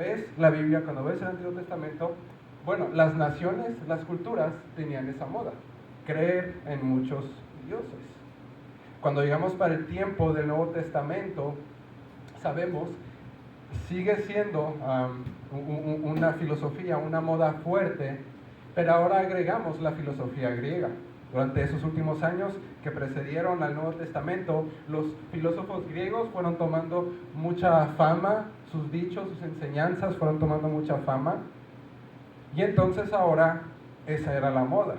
ves la Biblia, cuando ves el Antiguo Testamento, bueno, las naciones, las culturas tenían esa moda, creer en muchos dioses. Cuando llegamos para el tiempo del Nuevo Testamento, sabemos, sigue siendo una filosofía, una moda fuerte, pero ahora agregamos la filosofía griega. Durante esos últimos años que precedieron al Nuevo Testamento, los filósofos griegos fueron tomando mucha fama, sus dichos, sus enseñanzas fueron tomando mucha fama, y entonces ahora esa era la moda.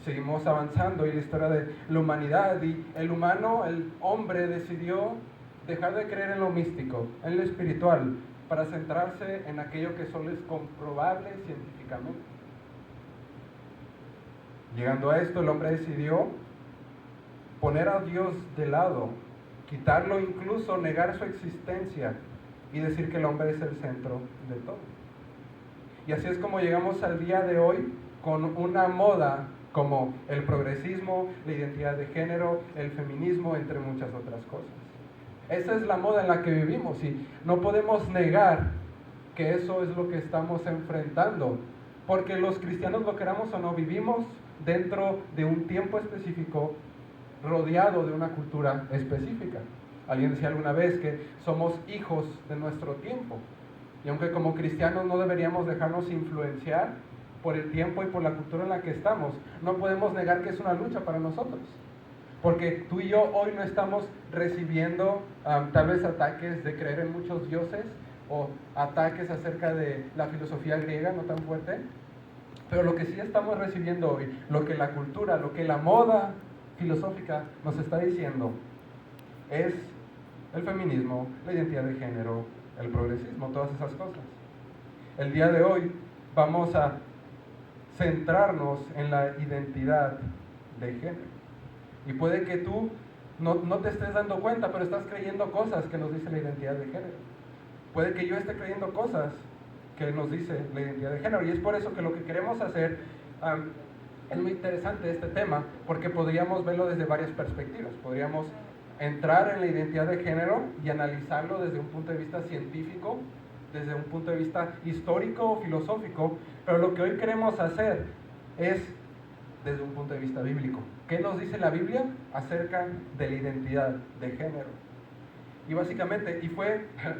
Seguimos avanzando y la historia de la humanidad, y el humano, el hombre, decidió dejar de creer en lo místico, en lo espiritual, para centrarse en aquello que solo es comprobable científicamente. Llegando a esto, el hombre decidió poner a Dios de lado, quitarlo, incluso negar su existencia y decir que el hombre es el centro de todo. Y así es como llegamos al día de hoy con una moda como el progresismo, la identidad de género, el feminismo, entre muchas otras cosas. Esa es la moda en la que vivimos y no podemos negar que eso es lo que estamos enfrentando, porque los cristianos, lo queramos o no, vivimos dentro de un tiempo específico, rodeado de una cultura específica. Alguien decía alguna vez que somos hijos de nuestro tiempo, y aunque como cristianos no deberíamos dejarnos influenciar por el tiempo y por la cultura en la que estamos, no podemos negar que es una lucha para nosotros, porque tú y yo hoy no estamos recibiendo tal vez ataques de creer en muchos dioses o ataques acerca de la filosofía griega, no tan fuerte, pero lo que sí estamos recibiendo hoy, lo que la cultura, lo que la moda filosófica nos está diciendo, es el feminismo, la identidad de género, el progresismo, todas esas cosas. El día de hoy vamos a centrarnos en la identidad de género. Y puede que tú no te estés dando cuenta, pero estás creyendo cosas que nos dice la identidad de género. Puede que yo esté creyendo cosas que nos dice la identidad de género. Y es por eso que lo que queremos hacer es muy interesante este tema, porque podríamos verlo desde varias perspectivas. Podríamos entrar en la identidad de género y analizarlo desde un punto de vista científico, desde un punto de vista histórico o filosófico, pero lo que hoy queremos hacer es desde un punto de vista bíblico. ¿Qué nos dice la Biblia acerca de la identidad de género? Y básicamente,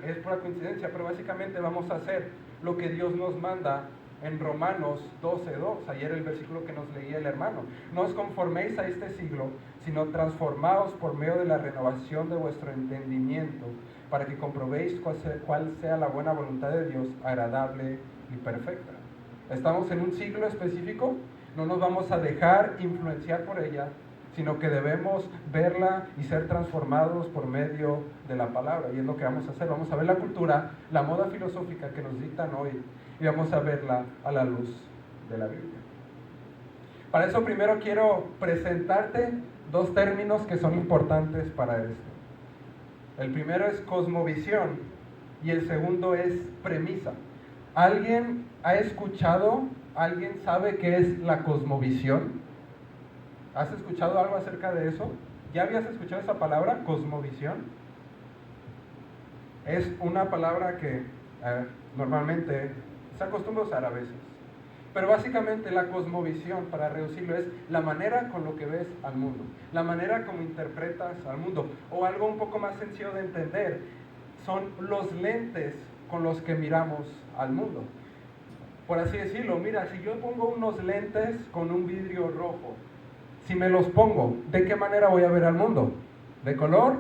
es pura coincidencia, pero básicamente vamos a hacer lo que Dios nos manda en Romanos 12:2, ayer el versículo que nos leía el hermano. No os conforméis a este siglo, sino transformaos por medio de la renovación de vuestro entendimiento, para que comprobéis cuál sea la buena voluntad de Dios, agradable y perfecta. Estamos en un siglo específico, no nos vamos a dejar influenciar por ella, sino que debemos verla y ser transformados por medio de la palabra. Y es lo que vamos a hacer. Vamos a ver la cultura, la moda filosófica que nos dictan hoy, y vamos a verla a la luz de la Biblia. Para eso primero quiero presentarte dos términos que son importantes para esto. El primero es cosmovisión y el segundo es premisa. ¿Alguien ha escuchado, alguien sabe qué es la cosmovisión? ¿Has escuchado algo acerca de eso? ¿Ya habías escuchado esa palabra, cosmovisión? Es una palabra que normalmente se acostumbra a usar a veces. Pero básicamente la cosmovisión, para reducirlo, es la manera con lo que ves al mundo, la manera como interpretas al mundo, o algo un poco más sencillo de entender, son los lentes con los que miramos al mundo. Por así decirlo, mira, si yo pongo unos lentes con un vidrio rojo, si me los pongo, ¿de qué manera voy a ver al mundo? ¿De color?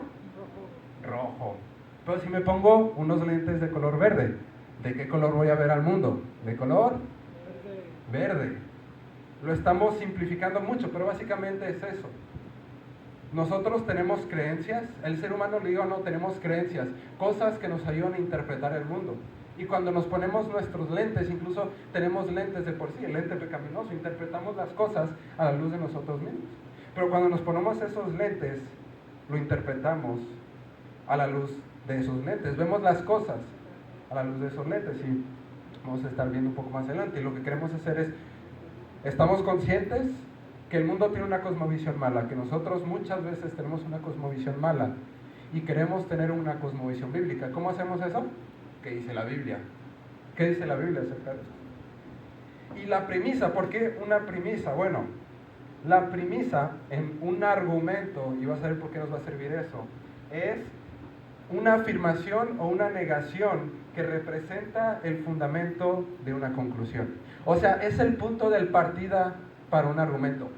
Rojo. Pero si me pongo unos lentes de color verde, ¿de qué color voy a ver al mundo? ¿De color? Verde. Lo estamos simplificando mucho, pero básicamente es eso. Nosotros tenemos creencias, el ser humano, le digo, no, tenemos creencias, cosas que nos ayudan a interpretar el mundo. Y cuando nos ponemos nuestros lentes, incluso tenemos lentes de por sí, el lente pecaminoso, interpretamos las cosas a la luz de nosotros mismos. Pero cuando nos ponemos esos lentes, lo interpretamos a la luz de esos lentes. Vemos las cosas a la luz de esos lentes y vamos a estar viendo un poco más adelante. Y lo que queremos hacer es, estamos conscientes que el mundo tiene una cosmovisión mala, que nosotros muchas veces tenemos una cosmovisión mala. y queremos tener una cosmovisión bíblica. ¿Cómo hacemos eso? ¿Qué dice la Biblia? ¿Qué dice la Biblia acerca de eso? Y la premisa, ¿por qué una premisa? Bueno, la premisa en un argumento, y vas a ver por qué nos va a servir eso, es una afirmación o una negación que representa el fundamento de una conclusión. O sea, es el punto de partida para un argumento.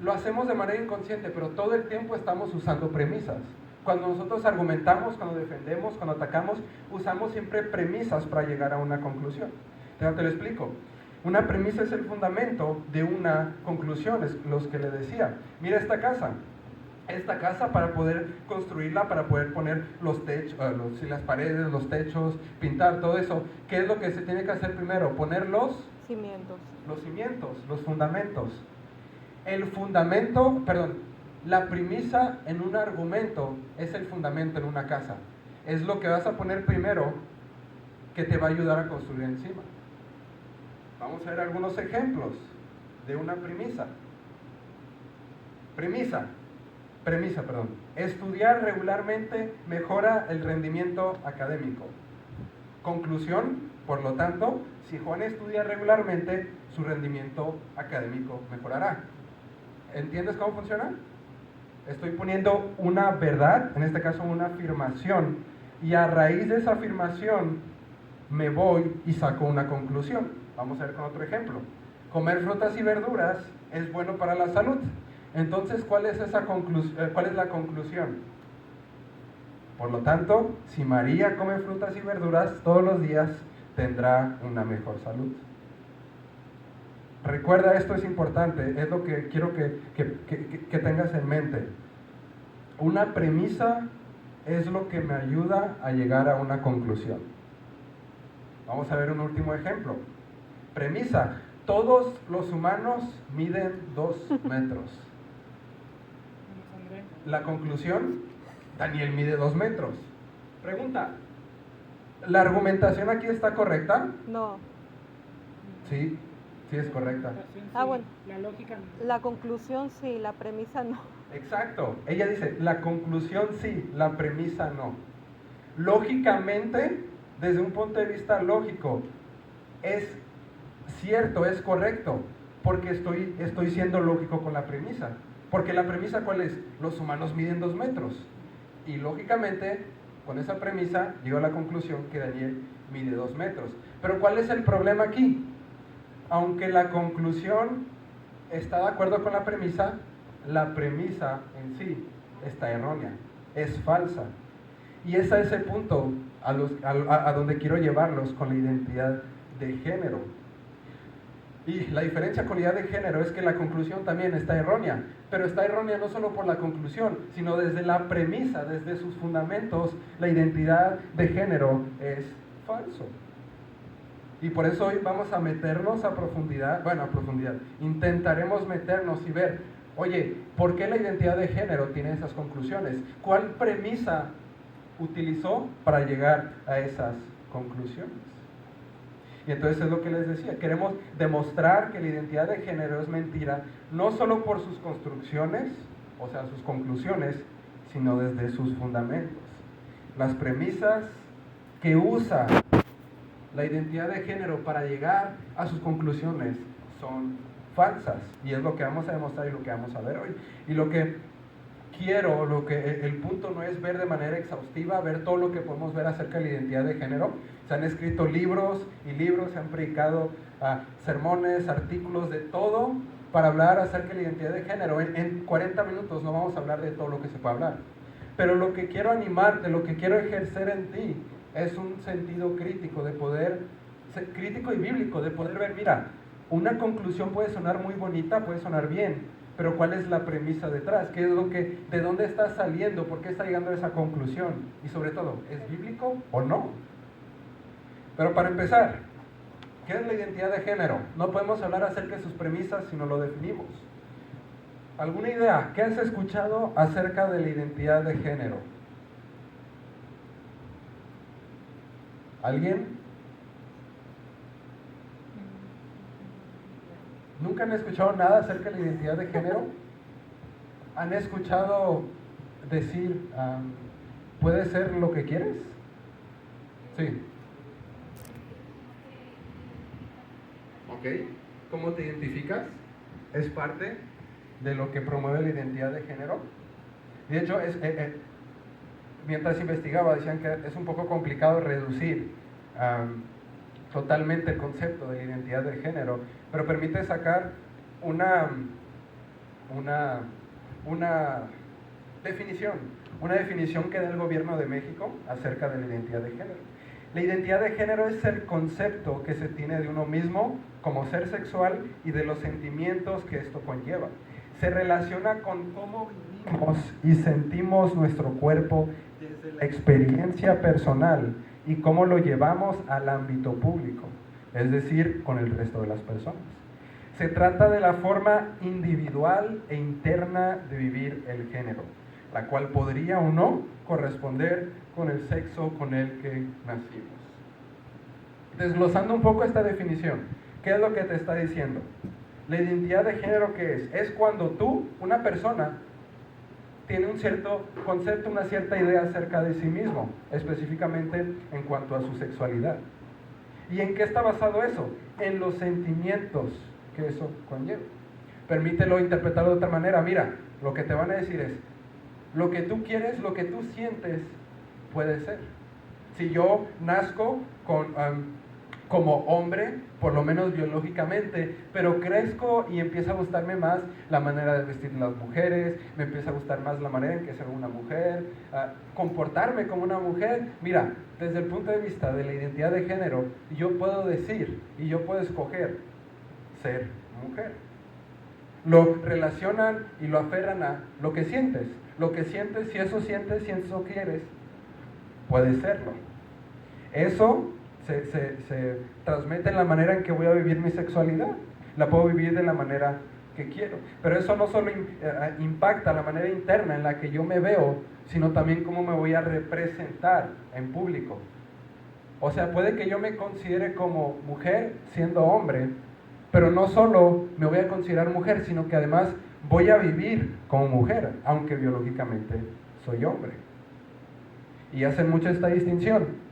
Lo hacemos de manera inconsciente, pero todo el tiempo estamos usando premisas. Cuando nosotros argumentamos, cuando defendemos, cuando atacamos, usamos siempre premisas para llegar a una conclusión. Te lo explico. Una premisa es el fundamento de una conclusión, es lo que le decía. Mira esta casa. Esta casa, para poder construirla, para poder poner los techos, las paredes, los techos, pintar, todo eso, ¿qué es lo que se tiene que hacer primero? Poner los cimientos, los fundamentos. La premisa en un argumento es el fundamento en una casa. Es lo que vas a poner primero que te va a ayudar a construir encima. Vamos a ver algunos ejemplos de una premisa. Premisa. Estudiar regularmente mejora el rendimiento académico. Conclusión, por lo tanto, si Juan estudia regularmente, su rendimiento académico mejorará. ¿Entiendes cómo funciona? Estoy poniendo una verdad, en este caso una afirmación, y a raíz de esa afirmación me voy y saco una conclusión. Vamos a ver con otro ejemplo. Comer frutas y verduras es bueno para la salud. Entonces, ¿cuál es la conclusión? Por lo tanto, si María come frutas y verduras todos los días, tendrá una mejor salud. Recuerda, esto es importante, es lo que quiero que tengas en mente. Una premisa es lo que me ayuda a llegar a una conclusión. Vamos a ver un último ejemplo. Premisa: todos los humanos miden 2 metros. La conclusión: Daniel mide 2 metros. Pregunta: ¿la argumentación aquí está correcta? No. Sí, sí es correcta. Bueno. La lógica no. La conclusión sí, la premisa no. Exacto. Ella dice, la conclusión sí, la premisa no. Lógicamente, desde un punto de vista lógico, es cierto, es correcto, porque estoy siendo lógico con la premisa. Porque la premisa, ¿cuál es? Los humanos miden 2 metros. Y lógicamente, con esa premisa, llego a la conclusión que Daniel mide 2 metros. Pero ¿cuál es el problema aquí? Aunque la conclusión está de acuerdo con la premisa en sí está errónea, es falsa. Y ese es el punto a donde quiero llevarlos con la identidad de género. Y la diferencia con la identidad de género es que la conclusión también está errónea, pero está errónea no solo por la conclusión, sino desde la premisa, desde sus fundamentos, la identidad de género es falso. Y por eso hoy vamos a meternos a profundidad, intentaremos meternos y ver, oye, ¿por qué la identidad de género tiene esas conclusiones? ¿Cuál premisa utilizó para llegar a esas conclusiones? Y entonces es lo que les decía, queremos demostrar que la identidad de género es mentira, no solo por sus construcciones, o sea, sus conclusiones, sino desde sus fundamentos. Las premisas que usa la identidad de género para llegar a sus conclusiones son falsas, y es lo que vamos a demostrar y lo que vamos a ver hoy. Y lo que el punto no es ver de manera exhaustiva, ver todo lo que podemos ver acerca de la identidad de género. Se han escrito libros y libros, se han predicado sermones, artículos, de todo para hablar acerca de la identidad de género. En 40 minutos no vamos a hablar de todo lo que se puede hablar, pero lo que quiero animarte, lo que quiero ejercer en ti es un sentido crítico, crítico y bíblico, de poder ver, mira, una conclusión puede sonar muy bonita, puede sonar bien, pero ¿cuál es la premisa detrás? ¿Qué es de dónde está saliendo? ¿Por qué está llegando a esa conclusión? Y sobre todo, ¿es bíblico o no? Pero para empezar, ¿qué es la identidad de género? No podemos hablar acerca de sus premisas si no lo definimos. ¿Alguna idea? ¿Qué has escuchado acerca de la identidad de género? ¿Alguien? ¿Nunca han escuchado nada acerca de la identidad de género? ¿Han escuchado decir ¿puedes ser lo que quieres? Sí. ¿Ok? ¿Cómo te identificas? Es parte de lo que promueve la identidad de género. De hecho, mientras investigaba, decían que es un poco complicado reducir totalmente el concepto de la identidad de género, pero permite sacar una definición que da el gobierno de México acerca de la identidad de género. La identidad de género es el concepto que se tiene de uno mismo como ser sexual y de los sentimientos que esto conlleva. Se relaciona con cómo vivimos y sentimos nuestro cuerpo desde la experiencia personal y cómo lo llevamos al ámbito público, es decir, con el resto de las personas. Se trata de la forma individual e interna de vivir el género, la cual podría o no corresponder con el sexo con el que nacimos. Desglosando un poco esta definición, ¿qué es lo que te está diciendo? La identidad de género, ¿qué es? Es cuando tú, una persona, tiene un cierto concepto, una cierta idea acerca de sí mismo, específicamente en cuanto a su sexualidad. ¿Y en qué está basado eso? En los sentimientos que eso conlleva. Permítelo interpretarlo de otra manera. Mira, lo que te van a decir es, lo que tú quieres, lo que tú sientes, puede ser. Si yo nazco como hombre, por lo menos biológicamente, pero crezco y empieza a gustarme más la manera de vestir las mujeres, me empieza a gustar más la manera en que ser una mujer, comportarme como una mujer. Mira, desde el punto de vista de la identidad de género, yo puedo decir y yo puedo escoger ser mujer. Lo relacionan y lo aferran a lo que sientes. Lo que sientes, si eso quieres, puede serlo. Eso se transmite en la manera en que voy a vivir mi sexualidad. La puedo vivir de la manera que quiero. Pero eso no solo impacta la manera interna en la que yo me veo, sino también cómo me voy a representar en público. O sea, puede que yo me considere como mujer siendo hombre, pero no solo me voy a considerar mujer, sino que además voy a vivir como mujer, aunque biológicamente soy hombre. Y hacen mucho esta distinción.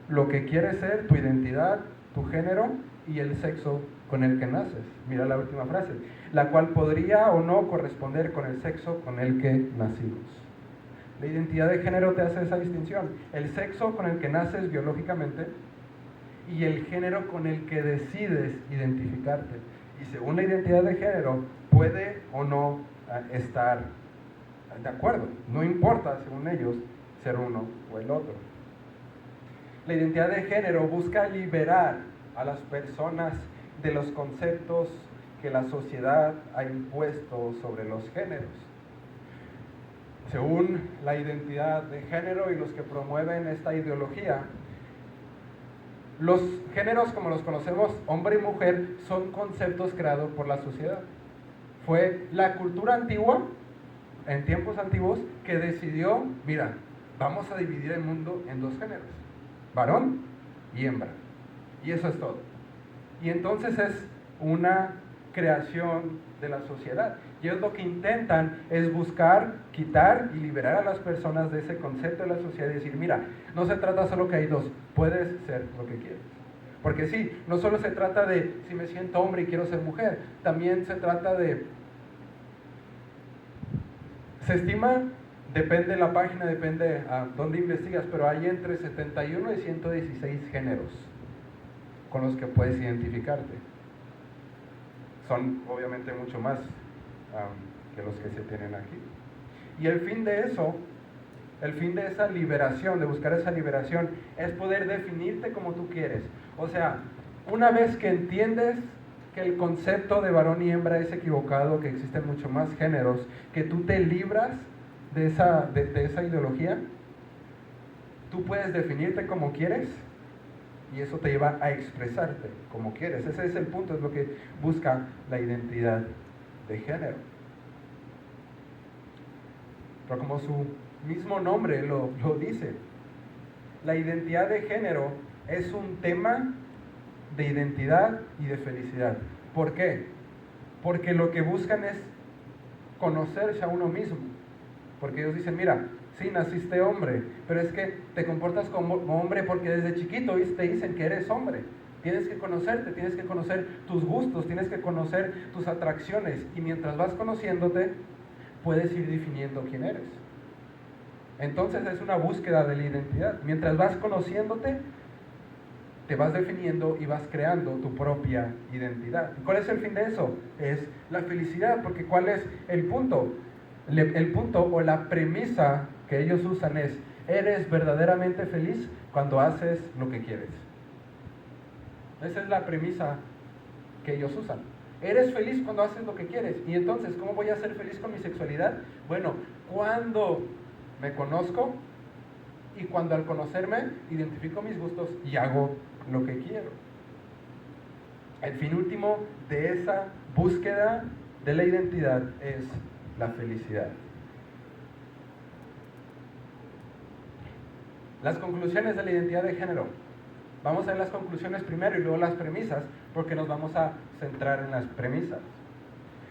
Lo que quieres ser, tu identidad, tu género y el sexo con el que naces. Mira la última frase. La cual podría o no corresponder con el sexo con el que nacimos. La identidad de género te hace esa distinción. El sexo con el que naces biológicamente y el género con el que decides identificarte. Y según la identidad de género, puede o no estar de acuerdo. No importa, según ellos, ser uno o el otro. La identidad de género busca liberar a las personas de los conceptos que la sociedad ha impuesto sobre los géneros. Según la identidad de género y los que promueven esta ideología, los géneros como los conocemos, hombre y mujer, son conceptos creados por la sociedad. Fue la cultura antigua, en tiempos antiguos, que decidió, mira, vamos a dividir el mundo en dos géneros, varón y hembra. Y eso es todo. Y entonces es una creación de la sociedad. Y ellos lo que intentan es buscar, quitar y liberar a las personas de ese concepto de la sociedad y decir, mira, no se trata solo que hay dos, puedes ser lo que quieres. Porque sí, no solo se trata de si me siento hombre y quiero ser mujer, también se trata de, se estima, depende de la página, depende a dónde investigas, pero hay entre 71 y 116 géneros con los que puedes identificarte. Son obviamente mucho más que los que se tienen aquí. Y el fin de eso, el fin de esa liberación, de buscar esa liberación, es poder definirte como tú quieres. O sea, una vez que entiendes que el concepto de varón y hembra es equivocado, que existen mucho más géneros, que tú te libras de esa ideología, tú puedes definirte como quieres y eso te lleva a expresarte como quieres. Ese es el punto, es lo que busca la identidad de género. Pero como su mismo nombre lo dice, la identidad de género es un tema de identidad y de felicidad. ¿Por qué? Porque lo que buscan es conocerse a uno mismo. Porque ellos dicen, mira, sí, naciste hombre, pero es que te comportas como hombre porque desde chiquito te dicen que eres hombre. Tienes que conocerte, tienes que conocer tus gustos, tienes que conocer tus atracciones, y mientras vas conociéndote, puedes ir definiendo quién eres. Entonces es una búsqueda de la identidad. Mientras vas conociéndote, te vas definiendo y vas creando tu propia identidad. ¿Cuál es el fin de eso? Es la felicidad, porque ¿cuál es el punto? El punto o la premisa que ellos usan es: eres verdaderamente feliz cuando haces lo que quieres. Esa es la premisa que ellos usan. Eres feliz cuando haces lo que quieres. Y entonces, ¿cómo voy a ser feliz con mi sexualidad? Bueno, cuando me conozco y cuando al conocerme identifico mis gustos y hago lo que quiero. El fin último de esa búsqueda de la identidad es la felicidad. Las conclusiones de la identidad de género. Vamos a ver las conclusiones primero y luego las premisas, porque nos vamos a centrar en las premisas.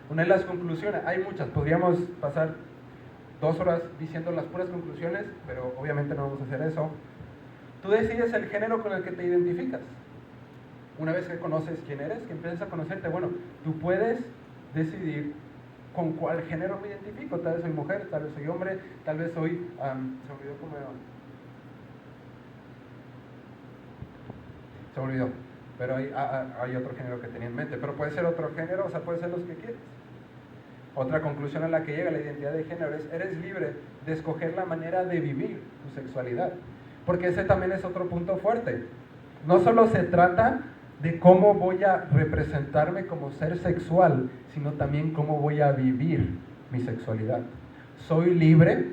Una de las conclusiones, hay muchas, podríamos pasar 2 horas diciendo las puras conclusiones, pero obviamente no vamos a hacer eso. Tú decides el género con el que te identificas. Una vez que conoces quién eres, que empiezas a conocerte, bueno, tú puedes decidir con cuál género me identifico. Tal vez soy mujer, tal vez soy hombre, tal vez soy... se me olvidó, pero hay otro género que tenía en mente, pero puede ser otro género, o sea, puede ser los que quieres. Otra conclusión a la que llega la identidad de género es: eres libre de escoger la manera de vivir tu sexualidad, porque ese también es otro punto fuerte. No solo se trata de cómo voy a representarme como ser sexual, sino también cómo voy a vivir mi sexualidad. Soy libre,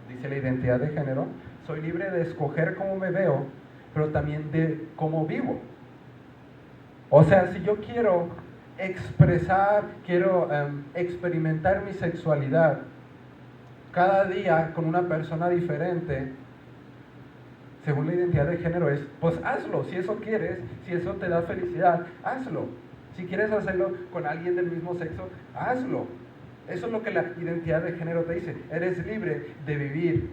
dice la identidad de género, soy libre de escoger cómo me veo, pero también de cómo vivo. O sea, si yo quiero expresar, quiero experimentar mi sexualidad cada día con una persona diferente, según la identidad de género es, pues hazlo. Si eso quieres, si eso te da felicidad, hazlo. Si quieres hacerlo con alguien del mismo sexo, hazlo. Eso es lo que la identidad de género te dice: eres libre de vivir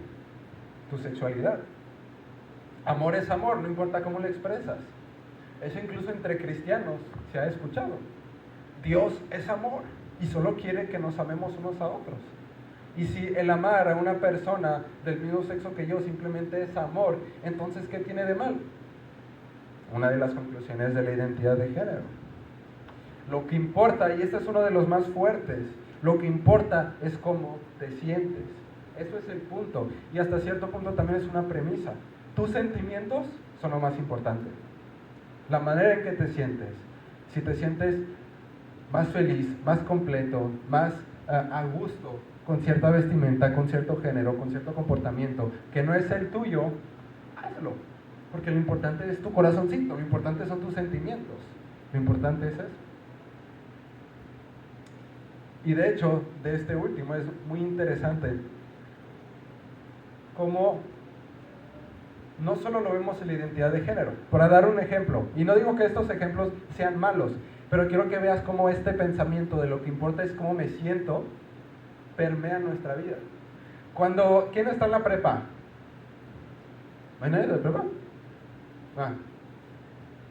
tu sexualidad. Amor es amor, no importa cómo lo expresas. Eso incluso entre cristianos se ha escuchado. Dios es amor y solo quiere que nos amemos unos a otros. Y si el amar a una persona del mismo sexo que yo simplemente es amor, entonces ¿qué tiene de mal? Una de las conclusiones de la identidad de género. Lo que importa, y este es uno de los más fuertes, lo que importa es cómo te sientes. Eso es el punto. Y hasta cierto punto también es una premisa. Tus sentimientos son lo más importante. La manera en que te sientes. Si te sientes más feliz, más completo, más a gusto con cierta vestimenta, con cierto género, con cierto comportamiento que no es el tuyo, hazlo. Porque lo importante es tu corazoncito, lo importante son tus sentimientos. Lo importante es eso. Y de hecho, de este último es muy interesante cómo no solo lo vemos en la identidad de género. Para dar un ejemplo, y no digo que estos ejemplos sean malos, pero quiero que veas cómo este pensamiento de lo que importa es cómo me siento permea nuestra vida. ¿Quién está en la prepa? ¿No hay nadie de prepa?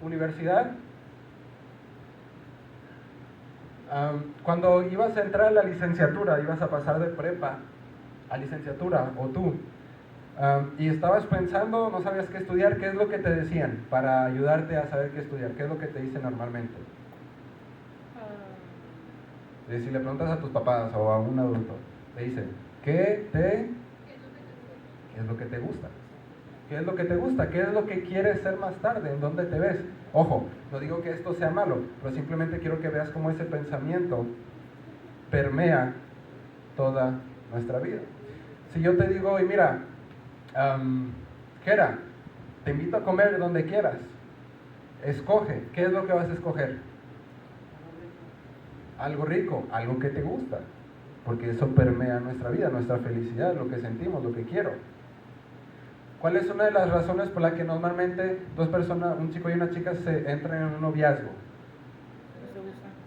¿Universidad? Cuando ibas a entrar a la licenciatura, ibas a pasar de prepa a licenciatura, o tú, y estabas pensando, no sabías qué estudiar, ¿qué es lo que te decían para ayudarte a saber qué estudiar? ¿Qué es lo que te dicen normalmente? Si le preguntas a tus papás o a un adulto, te dicen, ¿qué es lo que te gusta? ¿Qué es lo que te gusta? ¿Qué es lo que quieres ser más tarde? ¿En dónde te ves? Ojo, no digo que esto sea malo, pero simplemente quiero que veas cómo ese pensamiento permea toda nuestra vida. Si yo te digo, y mira, Jera, te invito a comer donde quieras, escoge, ¿qué es lo que vas a escoger? Algo rico, algo que te gusta, porque eso permea nuestra vida, nuestra felicidad, lo que sentimos, lo que quiero. ¿Cuál es una de las razones por la que normalmente dos personas, un chico y una chica, se entran en un noviazgo?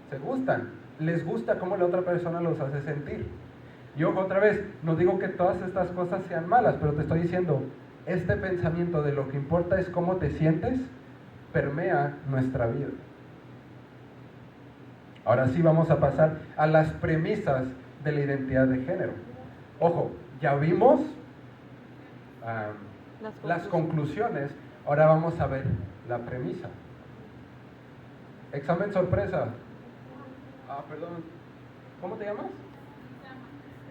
Se gustan, les gusta cómo la otra persona los hace sentir. Y ojo, otra vez, no digo que todas estas cosas sean malas, pero te estoy diciendo, este pensamiento de lo que importa es cómo te sientes, permea nuestra vida. Ahora sí vamos a pasar a las premisas de la identidad de género. Ojo, ya vimos las conclusiones, ahora vamos a ver la premisa. Examen sorpresa. Perdón. ¿Cómo te llamas?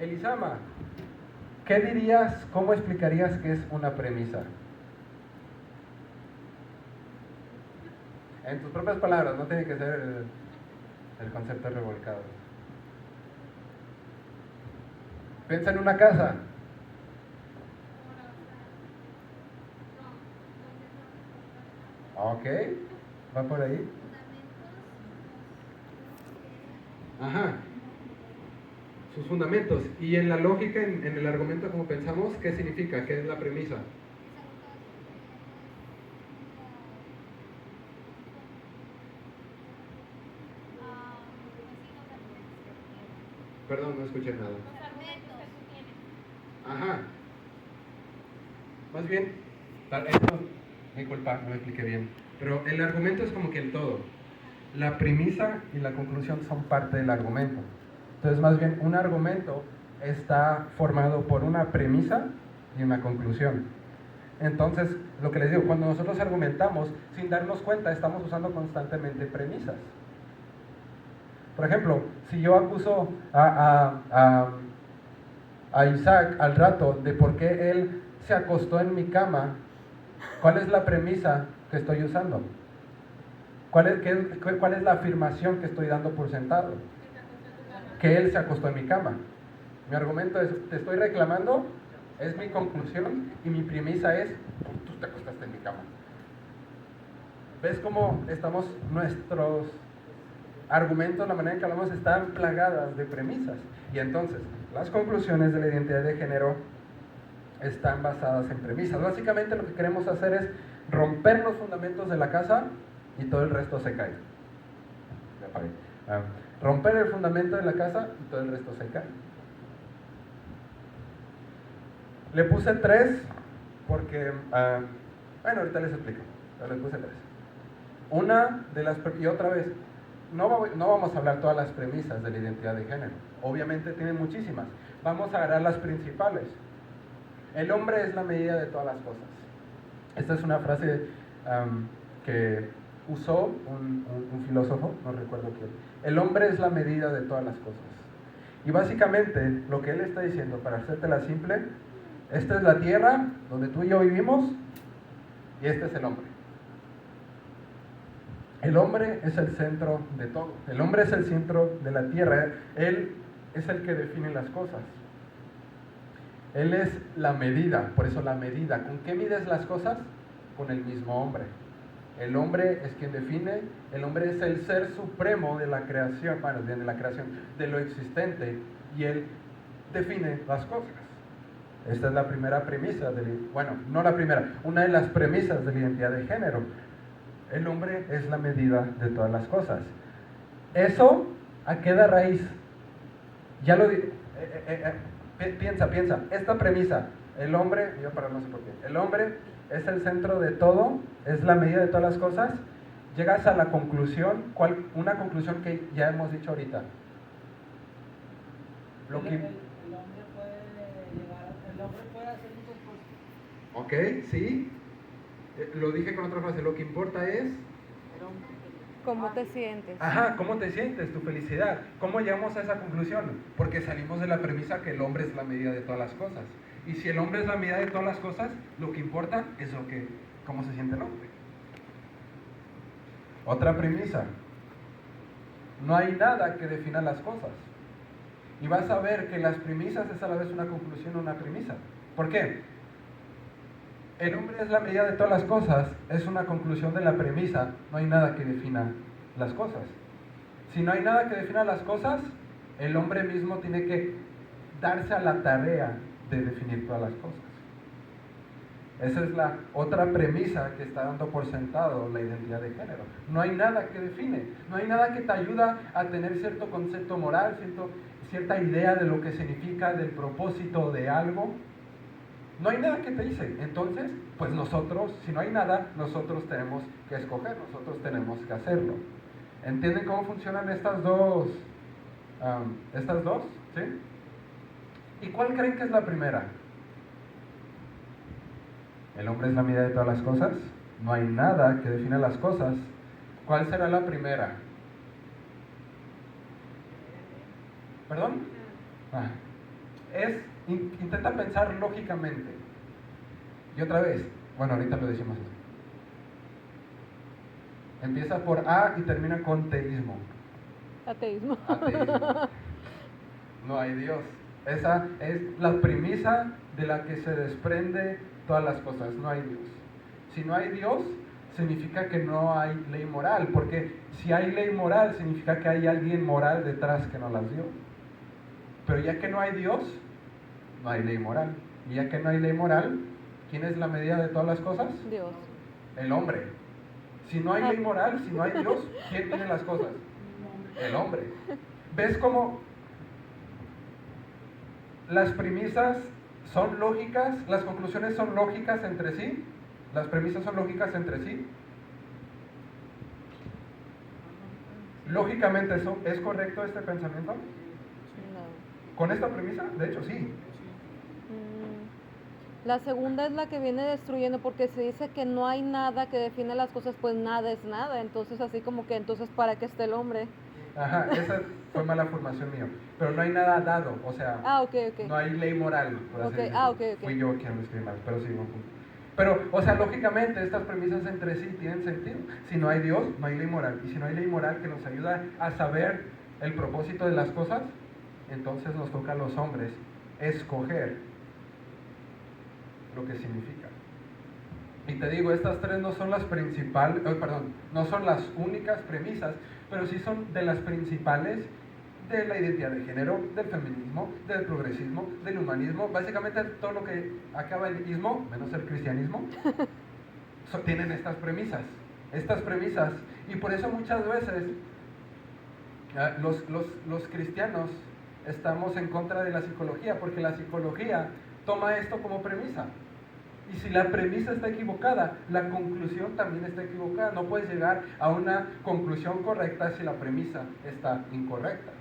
Elisama. ¿Qué dirías, cómo explicarías qué es una premisa? En tus propias palabras, no tiene que ser el concepto revolcado. Piensa en una casa. Ok, va por ahí. Ajá. Sus fundamentos. Y en la lógica, en el argumento, como pensamos, ¿qué significa? ¿Qué es la premisa? Perdón, no escuché nada. Ajá. Más bien, esto, mi culpa, no me expliqué bien. Pero el argumento es como que el todo. La premisa y la conclusión son parte del argumento. Entonces, más bien, un argumento está formado por una premisa y una conclusión. Entonces, lo que les digo, cuando nosotros argumentamos, sin darnos cuenta, estamos usando constantemente premisas. Por ejemplo, si yo acuso a Isaac al rato de por qué él se acostó en mi cama, ¿cuál es la premisa que estoy usando? ¿Cuál es la afirmación que estoy dando por sentado? Que él se acostó en mi cama. Mi argumento es, te estoy reclamando, es mi conclusión, y mi premisa es, tú te acostaste en mi cama. ¿Ves cómo nuestros argumentos, la manera en que hablamos, están plagadas de premisas? Y entonces, las conclusiones de la identidad de género están basadas en premisas. Básicamente lo que queremos hacer es romper los fundamentos de la casa y todo el resto se cae. Romper el fundamento de la casa y todo el resto se cae. Le puse 3 porque, bueno, ahorita les explico, pero le puse 3. Una de las, y otra vez, no vamos a hablar todas las premisas de la identidad de género. Obviamente tienen muchísimas. Vamos a agarrar las principales. El hombre es la medida de todas las cosas. Esta es una frase que usó un filósofo, no recuerdo quién. El hombre es la medida de todas las cosas. Y básicamente lo que él está diciendo, para hacértela simple, esta es la tierra donde tú y yo vivimos y este es el hombre. El hombre es el centro de todo. El hombre es el centro de la tierra. Él es el que define las cosas. Él es la medida, por eso la medida. ¿Con qué mides las cosas? Con el mismo hombre. El hombre es quien define, el hombre es el ser supremo de la creación, bueno, de la creación, de lo existente, y él define las cosas. Esta es la primera premisa, bueno, no la primera, una de las premisas de la identidad de género. El hombre es la medida de todas las cosas. ¿Eso a qué da raíz? Ya lo dije. Piensa, esta premisa, el hombre, yo para no sé por qué, el hombre es el centro de todo, es la medida de todas las cosas, llegas a la conclusión, una conclusión que ya hemos dicho ahorita. El hombre puede hacer muchas cosas. Ok, sí, lo dije con otra frase, lo que importa es... ¿Cómo te sientes? Ajá, ¿cómo te sientes? Tu felicidad. ¿Cómo llegamos a esa conclusión? Porque salimos de la premisa que el hombre es la medida de todas las cosas. Y si el hombre es la medida de todas las cosas, lo que importa es cómo se siente el hombre. Otra premisa. No hay nada que defina las cosas. Y vas a ver que las premisas es a la vez una conclusión o una premisa. ¿Por qué? El hombre es la medida de todas las cosas, es una conclusión de la premisa, no hay nada que defina las cosas. Si no hay nada que defina las cosas, el hombre mismo tiene que darse a la tarea de definir todas las cosas. Esa es la otra premisa que está dando por sentado la identidad de género. No hay nada que define, no hay nada que te ayuda a tener cierto concepto moral, cierta idea de lo que significa, del propósito de algo, no hay nada que te dice. Entonces, pues nosotros, si no hay nada, nosotros tenemos que escoger, nosotros tenemos que hacerlo. ¿Entienden cómo funcionan estas dos? ¿Sí? ¿Y cuál creen que es la primera? ¿El hombre es la medida de todas las cosas? No hay nada que defina las cosas. ¿Cuál será la primera? ¿Perdón? Intenta pensar lógicamente. Y otra vez, bueno, ahorita lo decimos así. Empieza por A y termina con teísmo. Ateísmo. No hay Dios. Esa es la premisa de la que se desprende todas las cosas. No hay Dios. Si no hay Dios, significa que no hay ley moral, porque si hay ley moral, significa que hay alguien moral detrás que nos las dio. Pero ya que no hay Dios, no hay ley moral. Y ya que no hay ley moral, ¿quién es la medida de todas las cosas? Dios. El hombre. Si no hay ley moral, si no hay Dios, ¿quién tiene las cosas? El hombre. ¿Ves cómo las premisas son lógicas? Las conclusiones son lógicas entre sí. Las premisas son lógicas entre sí. Lógicamente, ¿es correcto este pensamiento? No. ¿Con esta premisa? De hecho, sí. La segunda es la que viene destruyendo, porque se dice que no hay nada que define las cosas, pues nada es nada. Entonces, así como que, entonces, ¿para qué está el hombre? Ajá, esa fue mala formación mía. Pero no hay nada dado, o sea, okay. No hay ley moral, por así decirlo. Okay. Fui yo quien lo escribí mal, pero sí, no. Pero, o sea, lógicamente estas premisas entre sí tienen sentido. Si no hay Dios, no hay ley moral. Y si no hay ley moral que nos ayuda a saber el propósito de las cosas, entonces nos toca a los hombres escoger lo que significa. Y te digo, estas tres no son las principales, no son las únicas premisas, pero sí son de las principales de la identidad de género, del feminismo, del progresismo, del humanismo, básicamente todo lo que acaba el ismo, menos el cristianismo, tienen estas premisas, y por eso muchas veces los cristianos estamos en contra de la psicología, porque la psicología toma esto como premisa. Y si la premisa está equivocada, la conclusión también está equivocada. No puedes llegar a una conclusión correcta si la premisa está incorrecta.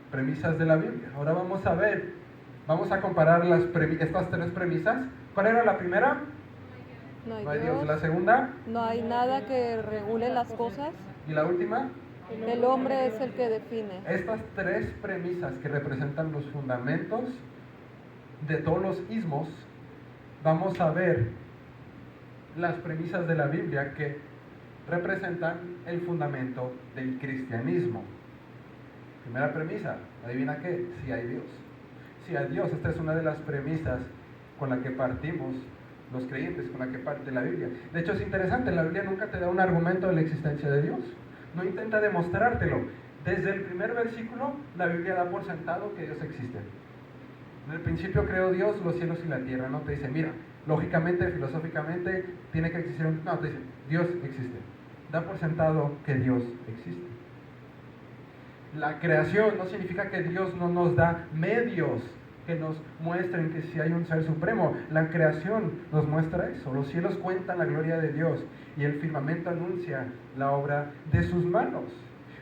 Premisas de la Biblia. Ahora vamos a comparar estas tres premisas. ¿Cuál era la primera? No hay Dios. La segunda. No hay nada que regule las cosas. ¿Y la última? El hombre es el que define. Estas tres premisas que representan los fundamentos de todos los ismos, vamos a ver las premisas de la Biblia que representan el fundamento del cristianismo. Primera premisa, adivina qué, si hay Dios. Si hay Dios, esta es una de las premisas con la que partimos los creyentes, con la que parte la Biblia. De hecho es interesante, la Biblia nunca te da un argumento de la existencia de Dios, no intenta demostrártelo. Desde el primer versículo, la Biblia da por sentado que Dios existe. En el principio creó Dios los cielos y la tierra. No te dice, mira, lógicamente, filosóficamente, tiene que existir no, te dice, Dios existe. Da por sentado que Dios existe. La creación no significa que Dios no nos da medios que nos muestren que si hay un ser supremo. La creación nos muestra eso. Los cielos cuentan la gloria de Dios y el firmamento anuncia la obra de sus manos.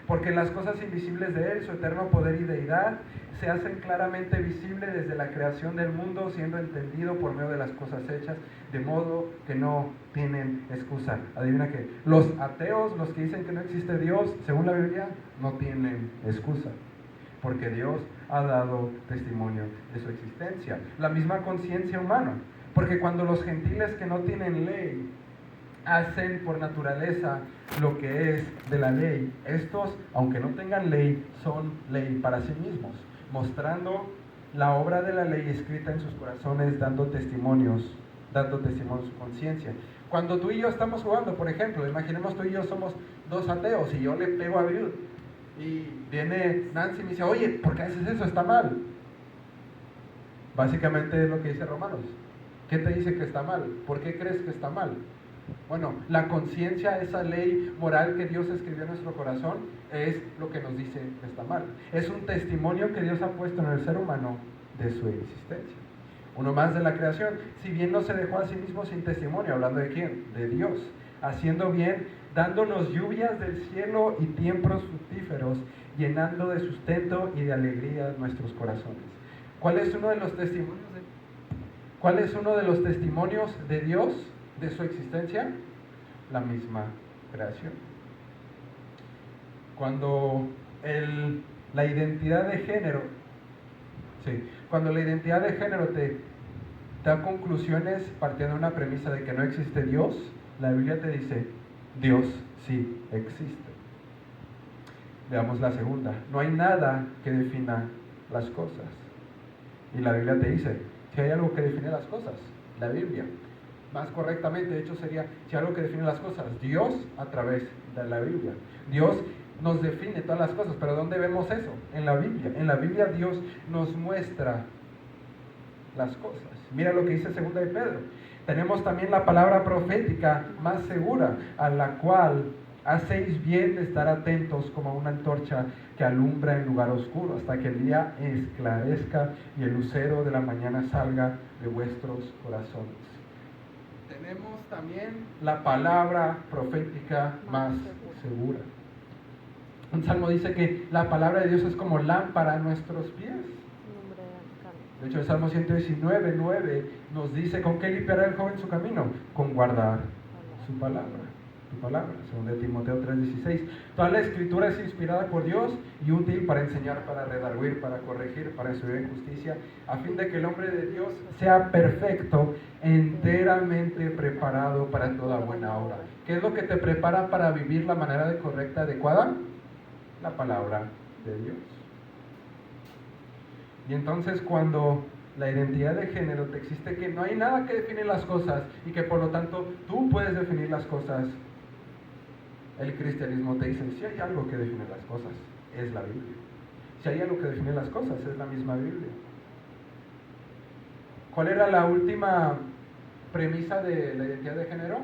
Porque las cosas invisibles de Él, su eterno poder y deidad, se hacen claramente visibles desde la creación del mundo, siendo entendido por medio de las cosas hechas, de modo que no tienen excusa. Adivina qué, los ateos, los que dicen que no existe Dios, según la Biblia, no tienen excusa, porque Dios ha dado testimonio de su existencia. La misma conciencia humana, porque cuando los gentiles que no tienen ley hacen por naturaleza lo que es de la ley, estos, aunque no tengan ley, son ley para sí mismos, mostrando la obra de la ley escrita en sus corazones, dando testimonio de su conciencia. Cuando tú y yo estamos jugando, por ejemplo, imaginemos tú y yo somos dos ateos y yo le pego a Bill y viene Nancy y me dice, oye, ¿por qué haces eso? Está mal. Básicamente es lo que dice Romanos. ¿Qué te dice que está mal? ¿Por qué crees que está mal? Bueno, la conciencia, esa ley moral que Dios escribió en nuestro corazón, es lo que nos dice que está mal. Es un testimonio que Dios ha puesto en el ser humano de su existencia. Uno más de la creación, si bien no se dejó a sí mismo sin testimonio, hablando de quién, de Dios, haciendo bien, dándonos lluvias del cielo y tiempos fructíferos, llenando de sustento y de alegría nuestros corazones. ¿Cuál es uno de los testimonios de Dios, de su existencia? La misma creación. Cuando la identidad de género, cuando la identidad de género te da conclusiones partiendo de una premisa de que no existe Dios, la Biblia te dice, Dios sí existe. Veamos la segunda. No hay nada que defina las cosas. Y la Biblia te dice, si hay algo que define las cosas, la Biblia. Más correctamente, de hecho, sería, si hay algo que define las cosas, Dios a través de la Biblia. Dios nos define todas las cosas, pero ¿dónde vemos eso? En la Biblia. En la Biblia Dios nos muestra las cosas. Mira lo que dice 2 de Pedro. Tenemos también la palabra profética más segura, a la cual hacéis bien de estar atentos como una antorcha que alumbra en lugar oscuro, hasta que el día esclarezca y el lucero de la mañana salga de vuestros corazones. Tenemos también la palabra profética más segura. Un salmo dice que la palabra de Dios es como lámpara a nuestros pies. De hecho, el Salmo 119:9 nos dice, ¿con qué limpiará el joven su camino? Con guardar su palabra. Tu palabra, según de Timoteo 3:16. Toda la escritura es inspirada por Dios y útil para enseñar, para redarguir, para corregir, para instruir en justicia, a fin de que el hombre de Dios sea perfecto, enteramente preparado para toda buena obra. ¿Qué es lo que te prepara para vivir la manera correcta, adecuada? La palabra de Dios. Y entonces cuando la identidad de género te existe que no hay nada que define las cosas y que por lo tanto tú puedes definir las cosas, el cristianismo te dice, si hay algo que define las cosas, es la Biblia. Si hay algo que define las cosas, es la misma Biblia. ¿Cuál era la última premisa de la identidad de género?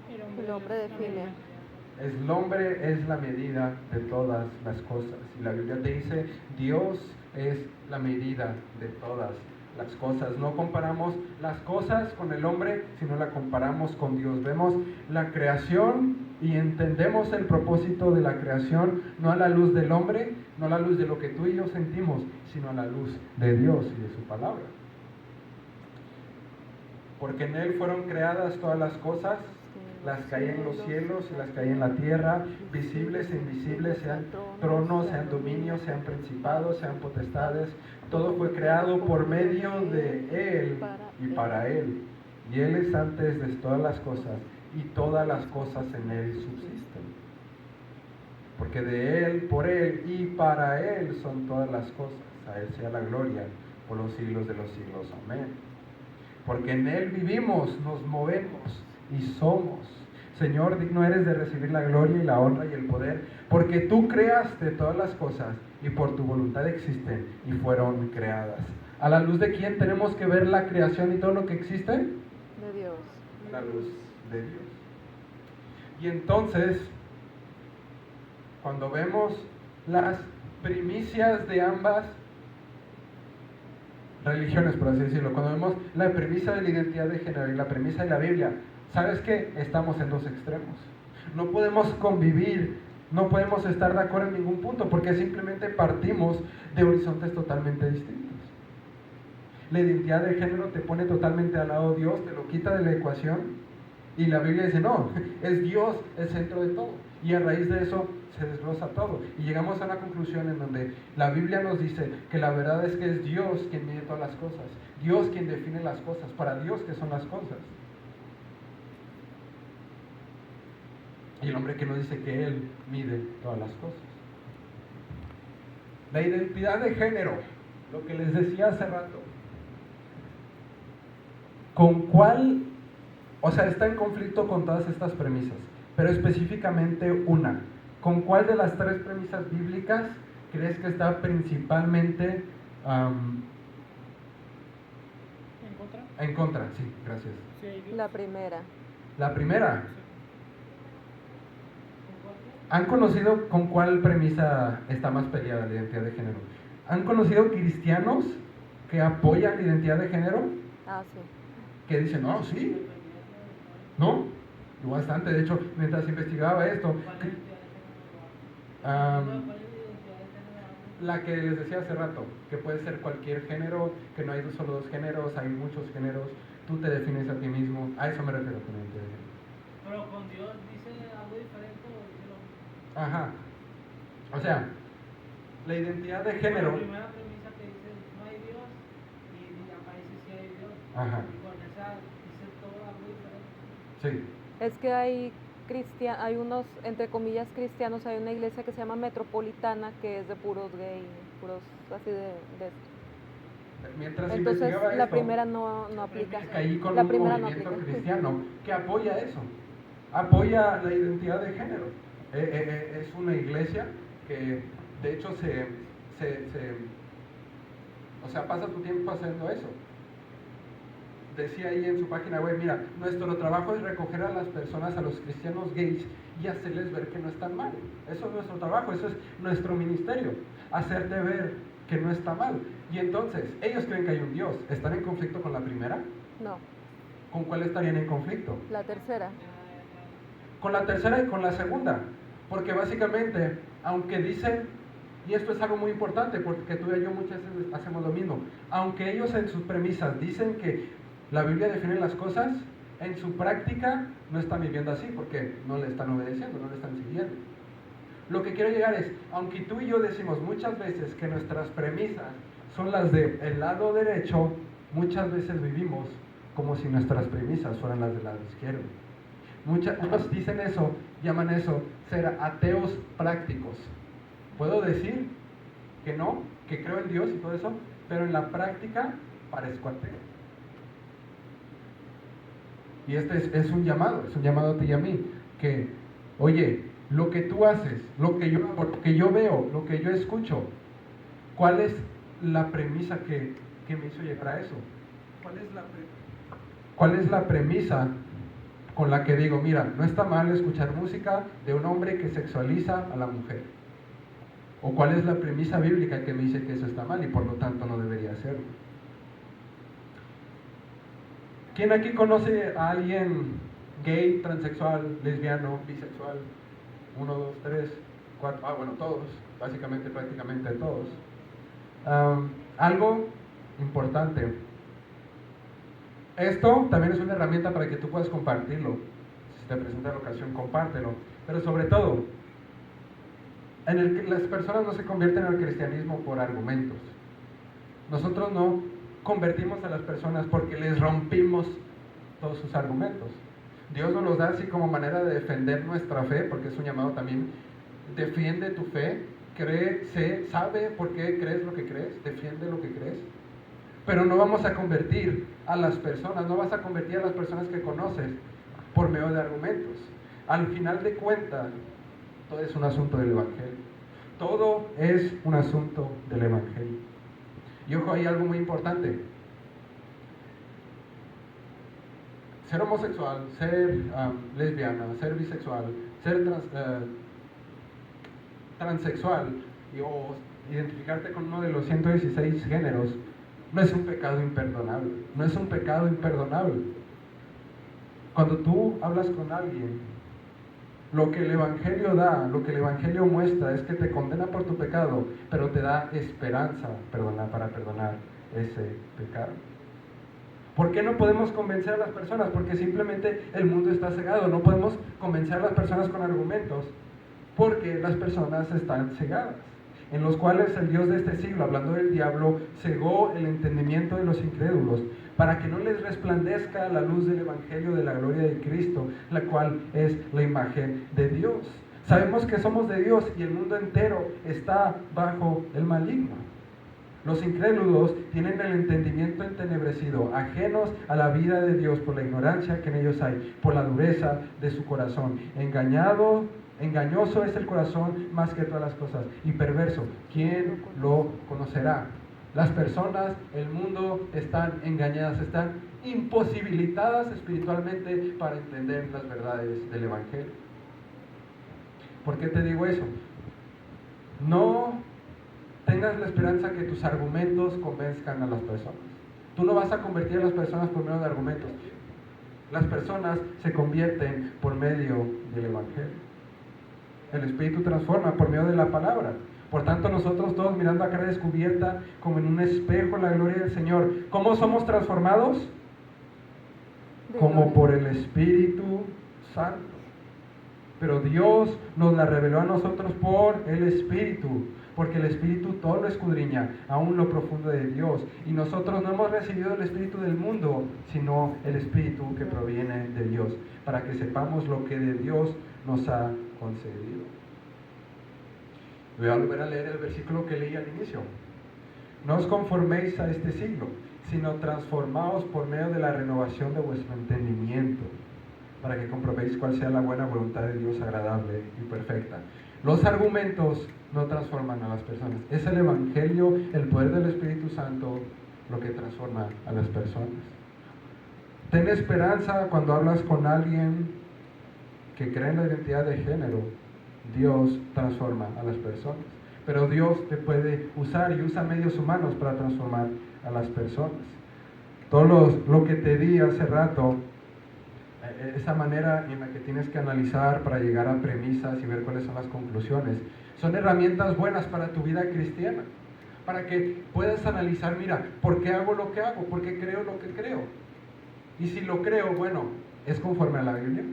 El hombre define. El hombre es la medida de todas las cosas. Y la Biblia te dice, Dios es la medida de todas las cosas. No comparamos las cosas con el hombre, sino la comparamos con Dios. Vemos la creación y entendemos el propósito de la creación, no a la luz del hombre, no a la luz de lo que tú y yo sentimos, sino a la luz de Dios y de su palabra. Porque en Él fueron creadas todas las cosas, las que hay en los cielos y las que hay en la tierra, visibles e invisibles, sean tronos, sean dominios, sean principados, sean potestades. Todo fue creado por medio de Él y para Él. Y Él es antes de todas las cosas, y todas las cosas en Él subsisten. Porque de Él, por Él y para Él son todas las cosas. A Él sea la gloria por los siglos de los siglos. Amén. Porque en Él vivimos, nos movemos y somos. Señor, digno eres de recibir la gloria y la honra y el poder, porque tú creaste todas las cosas y por tu voluntad existen y fueron creadas. ¿A la luz de quién tenemos que ver la creación y todo lo que existe? De Dios. A la luz de Dios. Y entonces, cuando vemos las primicias de ambas religiones, por así decirlo, cuando vemos la premisa de la identidad de género y la premisa de la Biblia, ¿sabes qué? Estamos en dos extremos. No podemos convivir, no podemos estar de acuerdo en ningún punto, porque simplemente partimos de horizontes totalmente distintos. La identidad de género te pone totalmente al lado de Dios, te lo quita de la ecuación, y la Biblia dice, no, es Dios el centro de todo. Y a raíz de eso se desglosa todo. Y llegamos a una conclusión en donde la Biblia nos dice que la verdad es que es Dios quien mide todas las cosas. Dios quien define las cosas. Para Dios, ¿qué son las cosas? Y el hombre que nos dice que Él mide todas las cosas. La identidad de género, lo que les decía hace rato, ¿con cuál? O sea, está en conflicto con todas estas premisas, pero específicamente una. ¿Con cuál de las tres premisas bíblicas crees que está principalmente ¿En contra? en contra? Sí, gracias. Sí, Dios. La primera. La primera, ¿han conocido con cuál premisa está más peleada la identidad de género? ¿Han conocido cristianos que apoyan la identidad de género? Ah, sí. Que dicen, no, sí, ¿no? Yo bastante, de hecho, mientras investigaba esto, la que les decía hace rato, que puede ser cualquier género, que no hay solo dos géneros, hay muchos géneros, tú te defines a ti mismo, a eso me refiero con identidad de género. Pero con Dios dice algo diferente o dice lo mismo. Ajá, o sea, la identidad de género... La primera premisa que dice no hay Dios y aparece si hay Dios. Ajá. Y con esa dice todo algo diferente. Sí. Es que hay hay unos, entre comillas, cristianos, hay una iglesia que se llama Metropolitana, que es de puros gay, puros así de esto. Mientras Entonces investigaba la esto, primera no aplica. caí con La un primera no movimiento aplica. cristiano que apoya eso, apoya la identidad de género. Es una iglesia que de hecho o sea, pasa tu tiempo haciendo eso. Decía ahí en su página web, mira, nuestro trabajo es recoger a las personas, a los cristianos gays y hacerles ver que no están mal. Eso es nuestro trabajo, eso es nuestro ministerio, hacerte ver que no está mal. Y entonces, ellos creen que hay un Dios. ¿Están en conflicto con la primera? No, ¿Con cuál estarían en conflicto? la tercera. Con la tercera y con la segunda. Porque básicamente, aunque dicen, y esto es algo muy importante porque tú y yo muchas veces hacemos lo mismo, aunque ellos en sus premisas dicen que la Biblia define las cosas, en su práctica no están viviendo así porque no le están obedeciendo, no le están siguiendo. Lo que quiero llegar es, aunque tú y yo decimos muchas veces que nuestras premisas son las del lado derecho, muchas veces vivimos como si nuestras premisas fueran las del lado izquierdo. Muchos dicen eso, llaman eso ser ateos prácticos. Puedo decir que no, que creo en Dios y todo eso, pero en la práctica parezco ateo. Y este es un llamado a ti y a mí, que, oye, lo que tú haces, lo que yo veo, lo que yo escucho, ¿cuál es la premisa que me hizo llegar a eso? ¿Cuál es la premisa con la que digo, mira, no está mal escuchar música de un hombre que sexualiza a la mujer? ¿O cuál es la premisa bíblica que me dice que eso está mal y por lo tanto no debería hacerlo? ¿Quién aquí conoce a alguien gay, transexual, lesbiano, bisexual? 1, 2, 3, 4, bueno, todos, básicamente, prácticamente todos. Algo importante. Esto también es una herramienta para que tú puedas compartirlo. Si te presenta la ocasión, compártelo. Pero sobre todo, las personas no se convierten al cristianismo por argumentos. Nosotros no convertimos a las personas porque les rompimos todos sus argumentos. Dios nos los da así como manera de defender nuestra fe, porque es un llamado también. Defiende tu fe, sabe por qué crees lo que crees, defiende lo que crees. Pero no vamos a convertir a las personas, no vas a convertir a las personas que conoces por medio de argumentos. Al final de cuentas, todo es un asunto del Evangelio. Todo es un asunto del Evangelio. Y ojo, hay algo muy importante. Ser homosexual, ser lesbiana, ser bisexual, ser transexual o identificarte con uno de los 116 géneros no es un pecado imperdonable. No es un pecado imperdonable. Cuando tú hablas con alguien, lo que el Evangelio da, lo que el Evangelio muestra es que te condena por tu pecado, pero te da esperanza para perdonar ese pecado. ¿Por qué no podemos convencer a las personas? Porque simplemente el mundo está cegado. No podemos convencer a las personas con argumentos porque las personas están cegadas, en los cuales el Dios de este siglo, hablando del diablo, cegó el entendimiento de los incrédulos para que no les resplandezca la luz del Evangelio de la gloria de Cristo, la cual es la imagen de Dios. Sabemos que somos de Dios y el mundo entero está bajo el maligno. Los incrédulos tienen el entendimiento entenebrecido, ajenos a la vida de Dios por la ignorancia que en ellos hay, por la dureza de su corazón. Engañoso es el corazón más que todas las cosas, y perverso, ¿quién lo conocerá? Las personas, el mundo, están engañadas, están imposibilitadas espiritualmente para entender las verdades del Evangelio. ¿Por qué te digo eso? No tengas la esperanza que tus argumentos convenzcan a las personas. Tú no vas a convertir a las personas por medio de argumentos. Las personas se convierten por medio del Evangelio. El Espíritu transforma por medio de la palabra. Por tanto, nosotros todos mirando a cara descubierta, como en un espejo, la gloria del Señor. ¿Cómo somos transformados? Como por el Espíritu Santo. Pero Dios nos la reveló a nosotros por el Espíritu, porque el Espíritu todo lo escudriña, aún lo profundo de Dios. Y nosotros no hemos recibido el Espíritu del mundo, sino el Espíritu que proviene de Dios, para que sepamos lo que de Dios nos ha concedido. Voy a volver a leer el versículo que leí al inicio. No os conforméis a este siglo, sino transformaos por medio de la renovación de vuestro entendimiento, para que comprobéis cuál sea la buena voluntad de Dios, agradable y perfecta. Los argumentos no transforman a las personas. Es el Evangelio, el poder del Espíritu Santo, lo que transforma a las personas. Ten esperanza cuando hablas con alguien que cree en la identidad de género. Dios transforma a las personas. Pero Dios te puede usar y usa medios humanos para transformar a las personas. Todo lo que te di hace rato, esa manera en la que tienes que analizar para llegar a premisas y ver cuáles son las conclusiones, son herramientas buenas para tu vida cristiana, para que puedas analizar, mira, ¿por qué hago lo que hago? ¿Por qué creo lo que creo? Y si lo creo, bueno, ¿es conforme a la Biblia?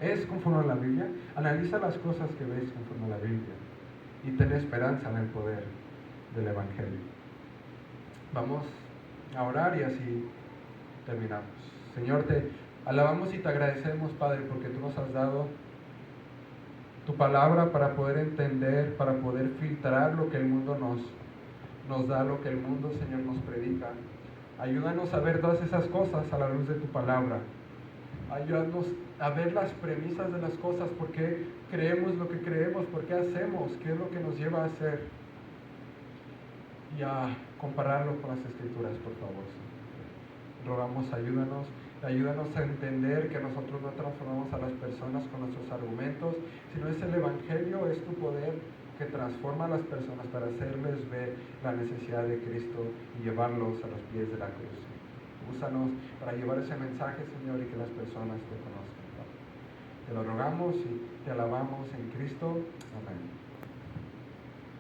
¿Es conforme a la Biblia? Analiza las cosas que ves conforme a la Biblia y ten esperanza en el poder del Evangelio. Vamos a orar y así terminamos. Señor, te alabamos y te agradecemos, Padre, porque tú nos has dado tu palabra para poder entender, para poder filtrar lo que el mundo nos da, lo que el mundo, Señor, nos predica. Ayúdanos a ver todas esas cosas a la luz de tu palabra. Ayúdanos a ver las premisas de las cosas, por qué creemos lo que creemos, por qué hacemos, qué es lo que nos lleva a hacer, y a compararlo con las Escrituras, por favor. Rogamos, ayúdanos a entender que nosotros no transformamos a las personas con nuestros argumentos, sino es el Evangelio, es tu poder que transforma a las personas para hacerles ver la necesidad de Cristo y llevarlos a los pies de la cruz. Úsanos para llevar ese mensaje, Señor, y que las personas te conozcan. Te lo rogamos y te alabamos en Cristo. Amén.